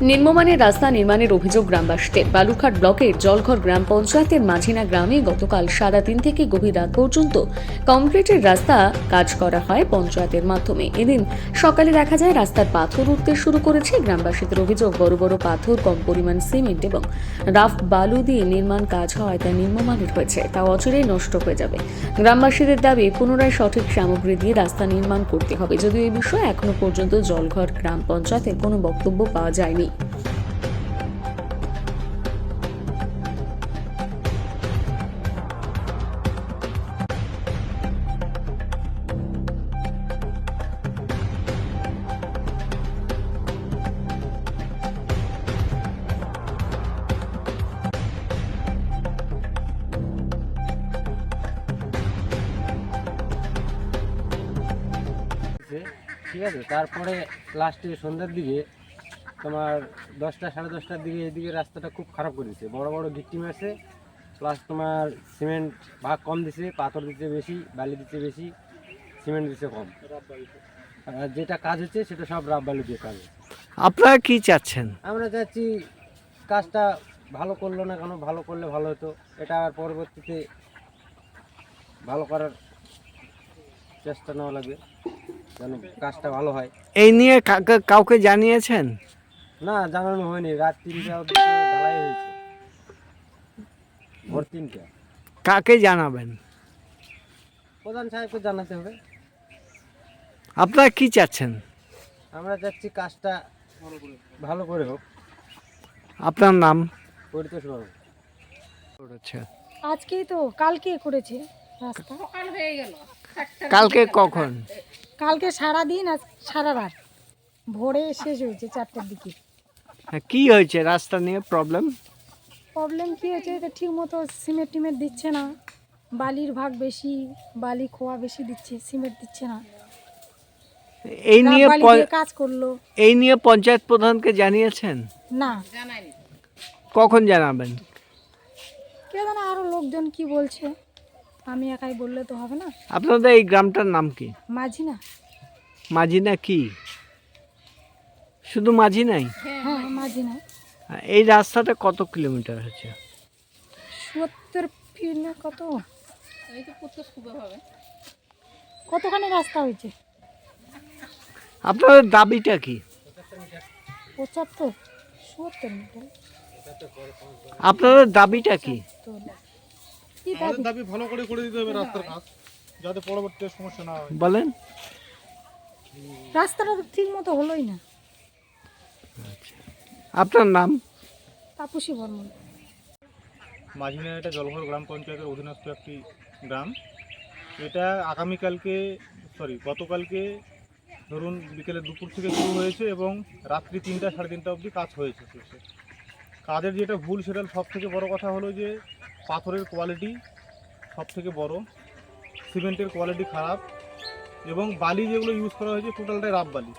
নিম্নমানের রাস্তা নির্মাণের অভিযোগ গ্রামবাসীদের। বালুরঘাট ব্লকের জলঘর গ্রাম পঞ্চায়েতের মাঝিনা গ্রামে গতকাল সারা দিন থেকে গভীর রাত পর্যন্ত কংক্রিটের রাস্তা কাজ করা হয় পঞ্চায়েতের মাধ্যমে। এদিন সকালে দেখা যায় রাস্তার পাথর উঠতে শুরু করেছে। গ্রামবাসীদের অভিযোগ, বড় বড় পাথর, কম পরিমাণ সিমেন্ট এবং রাফ বালু দিয়ে নির্মাণ কাজ হওয়ায় তা নিম্নমানের হয়েছে, তা অচিরেই নষ্ট হয়ে যাবে। গ্রামবাসীদের দাবি পুনরায় সঠিক সামগ্রী দিয়ে রাস্তা নির্মাণ করতে হবে। যদিও এই বিষয়ে এখনো পর্যন্ত জলঘর গ্রাম পঞ্চায়েতের কোনো বক্তব্য পাওয়া যায়নি। ঠিক আছে, তারপরে লাস্টে সন্ধ্যার দিকে তোমার 10টা সাড়ে 10টার দিকে এদিকে রাস্তাটা খুব খারাপ করেছে। বড় বড় গিট্টি মারছে, প্লাস তোমার সিমেন্ট ভাগ কম দিছে, পাথর দিচ্ছে বেশি, বালি দিচ্ছে বেশি, সিমেন্ট দিচ্ছে কম। আর যেটা কাজ হচ্ছে সেটা সব রাব বালি দিয়ে কাজ হচ্ছে। আপনারা কি চাচ্ছেন? আমরা চাচ্ছি কাজটা ভালো করলো না কেন, ভালো করলে ভালো হতো। এটা আর পরবর্তীতে ভালো করার চেষ্টা নেওয়া লাগবে যেন কাজটা ভালো হয়। এই নিয়ে কাউকে জানিয়েছেন? না, জানানো হয়নি। রাত 3টা অবধি তো ঢালাই হয়েছে, ভোর 3টা। কাকে জানাবেন? প্রধান সাহেবকে জানাতে হবে। আপনারা কি চাচ্ছেন? আমরা চাচ্ছি কাজটা ভালো করে হোক। আপনার নাম? পরিতোষ বাবু। করেছে আজকেই তো, কালকে করেছে রাস্তা। কালকে কখন? কালকে সারা দিন আর সারা রাত, ভোরে শেষ হয়েছে 4টার দিকে। হ্যাঁ, কি হয়েছে রাস্তা নিয়ে প্রবলেম? প্রবলেম কি হয়েছে, এটা ঠিক মতো সিমেন্ট টিমেন্ট দিচ্ছে না, বালির ভাগ বেশি, বালি খোয়া বেশি দিচ্ছে, সিমেন্ট দিচ্ছে না। এই নিয়ে বালি দিয়ে কাজ করলো এই নিয়ে পঞ্চায়েত প্রধানকে জানিয়েছেন? না, কখন জানাবেন? কে জানে আরো লোকজন কি বলছে, আমি একাই বললে তো হবে না। আপনাদের এই গ্রামটার নাম কি? মাঝি না। মাঝিনা কি শুধু মাঝি নাই? হ্যাঁ, মাঝি না। এই রাস্তাটা কত কিলোমিটার হচ্ছে? 70 ফিট না কত, কতখানি রাস্তা হয়েছে? আপনাদের দাবিটা কি? 75 70 মিটার। আপনাদের দাবিটা কি? কি আমাদের দাবি ভালো করে দিতে হবে রাস্তার কাজ, যাতে পরবর্তীতে সমস্যা না হয়। বলেন। রাস্তাটা তো ঠিক মতো হলোই না। আপনার নাম? তাপসী বর্মন। মাঝিনা এটা জলঘর গ্রাম পঞ্চায়েতের অধীনস্থ একটি গ্রাম। এটা গতকালকে ধরুন বিকেলে দুপুর থেকে শুরু হয়েছে এবং রাত্রি 3টা সাড়ে 3টা অবধি কাজ হয়েছে শেষে। কাজের যেটা ভুল, সেটা সব থেকে বড় কথা হলো যে পাথরের কোয়ালিটি সব থেকে বড়, সিমেন্টের কোয়ালিটি খারাপ এবং বালি যেগুলো ইউজ করা হয়েছে টোটালটাই রাব বালি।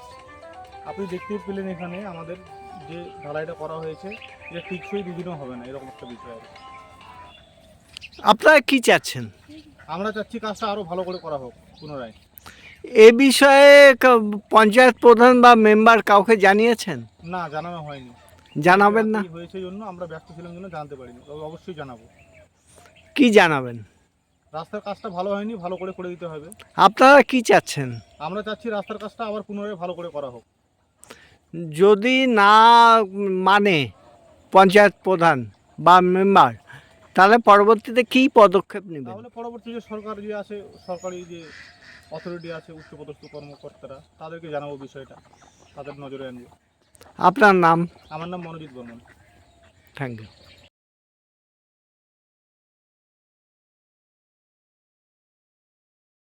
আপনি দেখতেই পেলেন এখানে আমাদের যে ঢালাইটা করা হয়েছে, এটা টিকসই দুদিনও হবে না, এরকম একটা বিষয় আর কি। আপনারা কি চাচ্ছেন? আমরা চাচ্ছি কাজটা আরও ভালো করে করা হোক পুনরায়। এ বিষয়ে পঞ্চায়েত প্রধান বা মেম্বার কাউকে জানিয়েছেন? না, জানানো হয়নি। জানাবেন না? এই হয়েছে জন্য আমরা ব্যস্ত ছিলাম জন্য জানতে পারিনি, তবে অবশ্যই জানাবো। কি জানাবেন? রাস্তার কাজটা ভালো হয়নি, ভালো করে দিতে হবে। আপনারা কি চাচ্ছেন? আমরা চাচ্ছি রাস্তার কাজটা আবার পুনরায় ভালো করে করা হোক। যদি না মানে পঞ্চায়েত প্রধান বা মেম্বার, তাহলে পরবর্তীতে কি পদক্ষেপ নেবেন? তাহলে পরবর্তী যে সরকার যে আছে, সরকারি যে অথরিটি আছে, উচ্চপদস্থ কর্মকর্তারা, তাদেরকে জানাবো বিষয়টা, তাদের নজরে আনবো। আপনার নাম? আমার নাম মনোজিৎ বর্মন। Thank you.